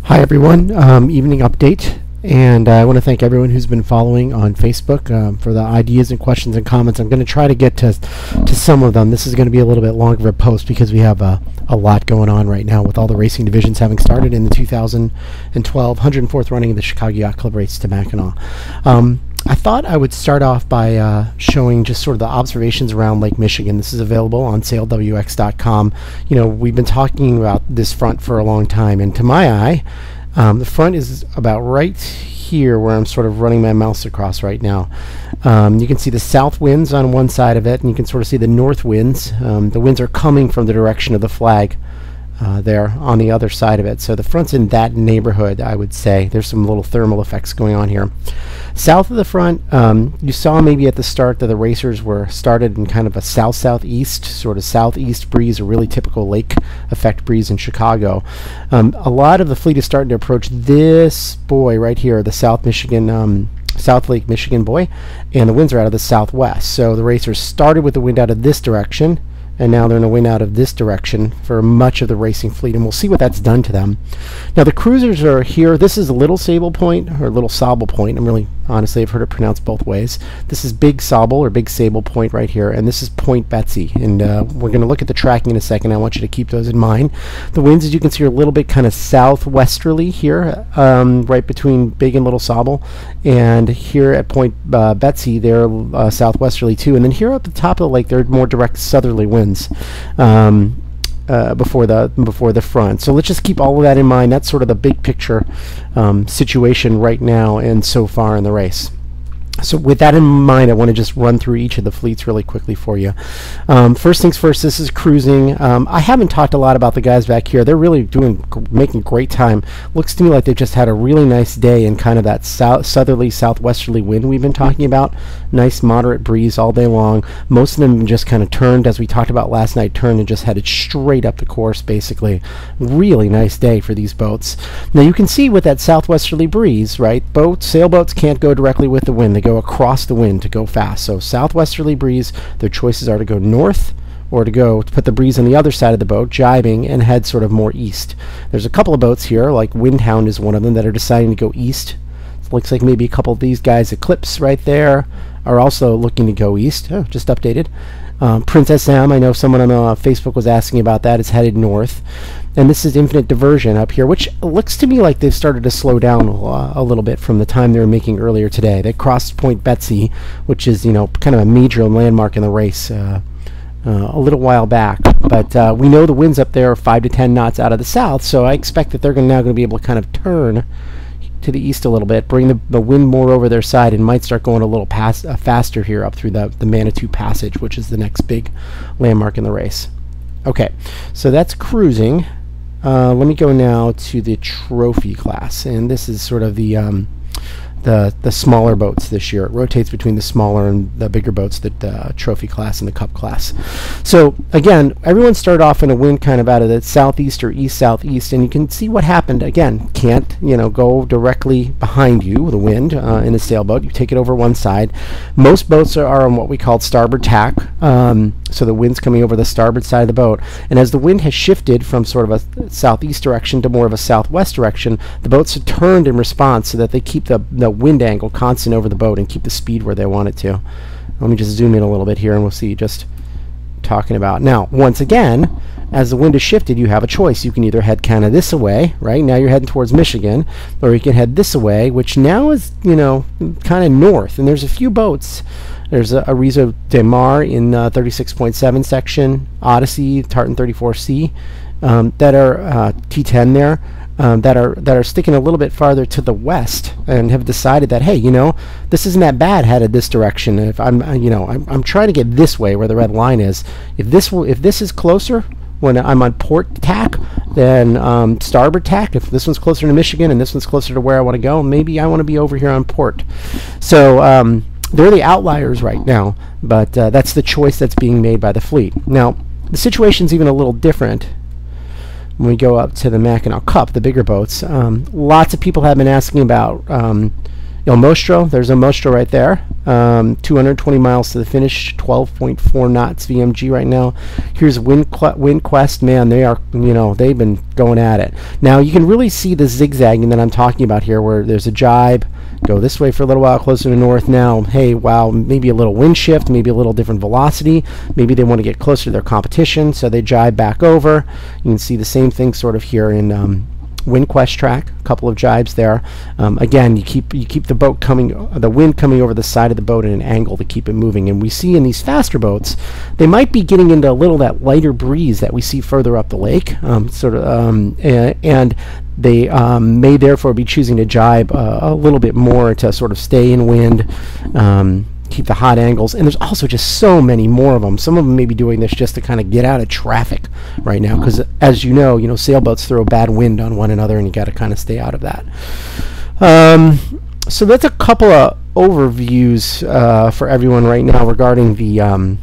Hi everyone, evening update, and I want to thank everyone who's been following on Facebook for the ideas and questions and comments. I'm going to try to get to some of them. This is going to be a little bit longer of a post because we have a lot going on right now with all the racing divisions having started in the 2012 104th running of the Chicago Yacht Club Race to Mackinac. I thought I would start off by showing just sort of the observations around Lake Michigan. This is available on sailwx.com. You know, we've been talking about this front for a long time, and to my eye, the front is about right here where I'm sort of running my mouse across right now. You can see the south winds on one side of it, and you can sort of see the north winds. The winds are coming from the direction of the flag there on the other side of it. So the front's in that neighborhood, I would say. There's some little thermal effects going on here. South of the front, you saw maybe at the start that the racers were started in kind of a south-southeast, sort of southeast breeze, a really typical lake effect breeze in Chicago. A lot of the fleet is starting to approach this buoy right here, the South Michigan South Lake Michigan buoy, and the winds are out of the southwest. So the racers started with the wind out of this direction, and now they're in a wind out of this direction for much of the racing fleet, and we'll see what that's done to them. Now the cruisers are here. This is Little Sable Point, or Little Sable Point. Honestly, I've heard it pronounced both ways. This is Big Sable, or Big Sable Point right here, and this is Point Betsy. And we're going to look at the tracking in a second. I want you to keep those in mind. The winds, as you can see, are a little bit kind of southwesterly here, right between Big and Little Sable. And here at Point Betsy, they're southwesterly too. And then here at the top of the lake, they're more direct southerly winds. Before the front. So let's just keep all of that in mind. That's sort of the big picture situation right now and so far in the race. So with that in mind, I want to just run through each of the fleets really quickly for you. First things first, this is cruising. I haven't talked a lot about the guys back here. They're really making great time. Looks to me like they've just had a really nice day in kind of that southerly, southwesterly wind we've been talking about. Nice moderate breeze all day long. Most of them just kind of turned, as we talked about last night, turned and just headed straight up the course, basically. Really nice day for these boats. Now you can see with that southwesterly breeze, right, sailboats can't go directly with the wind. They go across the wind to go fast. So southwesterly breeze, their choices are to go north or to put the breeze on the other side of the boat, jibing, and head sort of more east. There's a couple of boats here, like Windhound is one of them, that are deciding to go east. It looks like maybe a couple of these guys, Eclipse right there, are also looking to go east. Oh, just updated. Princess M, I know someone on Facebook was asking about that, is headed north. And this is Infinite Diversion up here, which looks to me like they've started to slow down a little bit from the time they were making earlier today. They crossed Point Betsy, which is, you know, kind of a major landmark in the race a little while back. But we know the winds up there are 5 to 10 knots out of the south, so I expect that they're now going to be able to kind of turn to the east a little bit, bring the wind more over their side, and might start going a little faster here up through the Manitou Passage, which is the next big landmark in the race. Okay, so that's cruising. Let me go now to the trophy class, and this is sort of the smaller boats this year. It rotates between the smaller and the bigger boats, the trophy class and the cup class. So again, everyone started off in a wind kind of out of the southeast or east-southeast, and you can see what happened. Again, can't go directly behind you, the wind, in a sailboat. You take it over one side. Most boats are on what we call starboard tack, so the wind's coming over the starboard side of the boat. And as the wind has shifted from sort of a southeast direction to more of a southwest direction, the boats have turned in response so that they keep the wind angle constant over the boat and keep the speed where they want it to. Let me just zoom in a little bit here and we'll see just talking about. Now, once again, as the wind is shifted, you have a choice. You can either head kind of this away, right? Now you're heading towards Michigan, or you can head this away, which now is, kind of north. And there's a few boats. There's a Arizo de Mar in 36.7 section, Odyssey, Tartan 34C, that are T10 there. That are sticking a little bit farther to the west and have decided that, hey, this isn't that bad headed this direction. If I'm trying to get this way where the red line is. If this is closer when I'm on port tack than starboard tack, if this one's closer to Michigan and this one's closer to where I want to go, maybe I want to be over here on port. So they're the outliers right now, but that's the choice that's being made by the fleet. Now the situation's even a little different when we go up to the Mackinac Cup, the bigger boats. Lots of people have been asking about Il Mostro, there's a Mostro right there. 220 miles to the finish, 12.4 knots VMG right now. Here's WindQuest. Man, they are, they've been going at it. Now you can really see the zigzagging that I'm talking about here, where there's a jibe, go this way for a little while, closer to north. Now, hey, wow, maybe a little wind shift, maybe a little different velocity. Maybe they want to get closer to their competition, so they jibe back over. You can see the same thing sort of here in WindQuest track, a couple of jibes there. Again, you keep the boat coming, the wind coming over the side of the boat at an angle to keep it moving. And we see in these faster boats, they might be getting into a little that lighter breeze that we see further up the lake, and they may therefore be choosing to jibe a little bit more to sort of stay in wind. Keep the hot angles, and there's also just so many more of them. Some of them may be doing this just to kind of get out of traffic right now, because as you know, sailboats throw bad wind on one another, and you got to kind of stay out of that. So that's a couple of overviews for everyone right now regarding the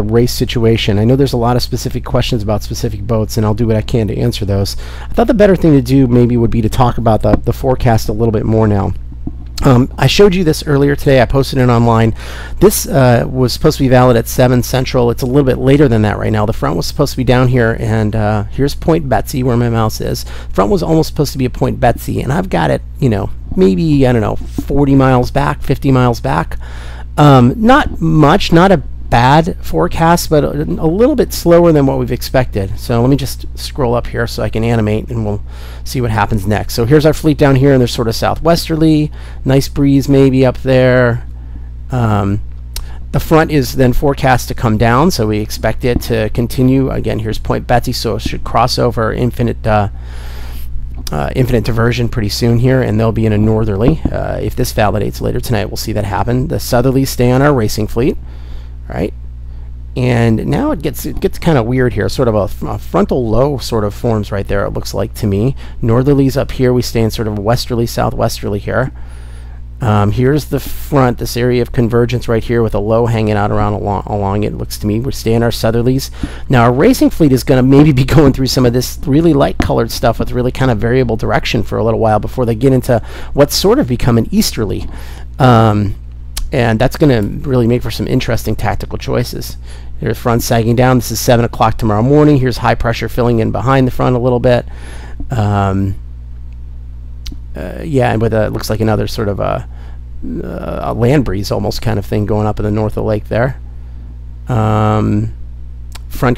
race situation. I know there's a lot of specific questions about specific boats, and I'll do what I can to answer those. I thought the better thing to do maybe would be to talk about the forecast a little bit more now. I showed you this earlier today. I posted it online. This was supposed to be valid at 7 Central. It's a little bit later than that right now. The front was supposed to be down here, and here's Point Betsy where my mouse is. Front was almost supposed to be a Point Betsy, and I've got it, maybe, I don't know, 40 miles back, 50 miles back. Not much, not a bad forecast, but a little bit slower than what we've expected. So let me just scroll up here so I can animate, and we'll see what happens next. So here's our fleet down here, and they're sort of southwesterly. Nice breeze maybe up there. The front is then forecast to come down, so we expect it to continue. Again, here's Point Betsy, so it should cross over infinite diversion pretty soon here, and they'll be in a northerly. If this validates later tonight, we'll see that happen. The southerlies stay on our racing fleet. Right, and now it gets kind of weird here. Sort of a frontal low sort of forms right there, it looks like to me. Northerlies up here, we stay in sort of westerly, southwesterly here. Here's the front, this area of convergence right here with a low hanging out along it, looks to me. We're staying our southerlies. Now our racing fleet is going to maybe be going through some of this really light colored stuff with really kind of variable direction for a little while before they get into what's sort of become an easterly. And that's going to really make for some interesting tactical choices. Here's front sagging down. This is 7 o'clock tomorrow morning. Here's high pressure filling in behind the front a little bit. Yeah, and with it looks like another sort of a land breeze almost kind of thing going up in the north of the lake there. Front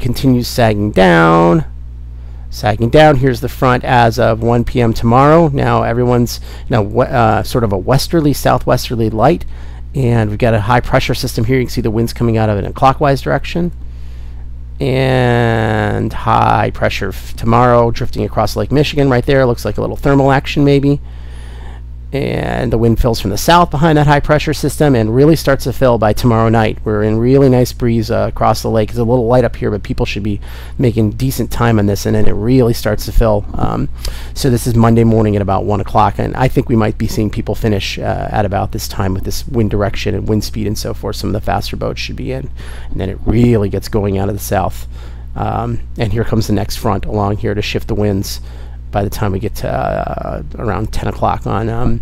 continues sagging down. Sagging down. Here's the front as of 1 p.m. tomorrow. Now everyone's sort of a westerly, southwesterly light. And we've got a high pressure system here. You can see the winds coming out of it in a clockwise direction. And high pressure tomorrow drifting across Lake Michigan right there. Looks like a little thermal action maybe. And the wind fills from the south behind that high pressure system and really starts to fill by tomorrow night. We're in really nice breeze across the lake. It's a little light up here, but people should be making decent time on this, and then it really starts to fill. So this is Monday morning at about 1 o'clock, and I think we might be seeing people finish at about this time with this wind direction and wind speed and so forth. Some of the faster boats should be in, and then it really gets going out of the south. And here comes the next front along here to shift the winds by the time we get to around 10 o'clock on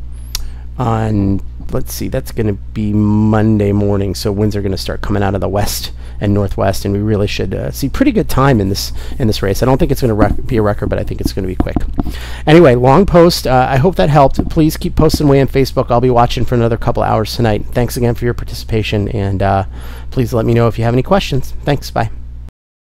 let's see, that's going to be Monday morning, so winds are going to start coming out of the west and northwest, and we really should see pretty good time in this race. I don't think it's going to be a record, but I think it's going to be quick. Anyway, long post. I hope that helped. Please keep posting away on Facebook. I'll be watching for another couple hours tonight. Thanks again for your participation, and please let me know if you have any questions. Thanks. Bye.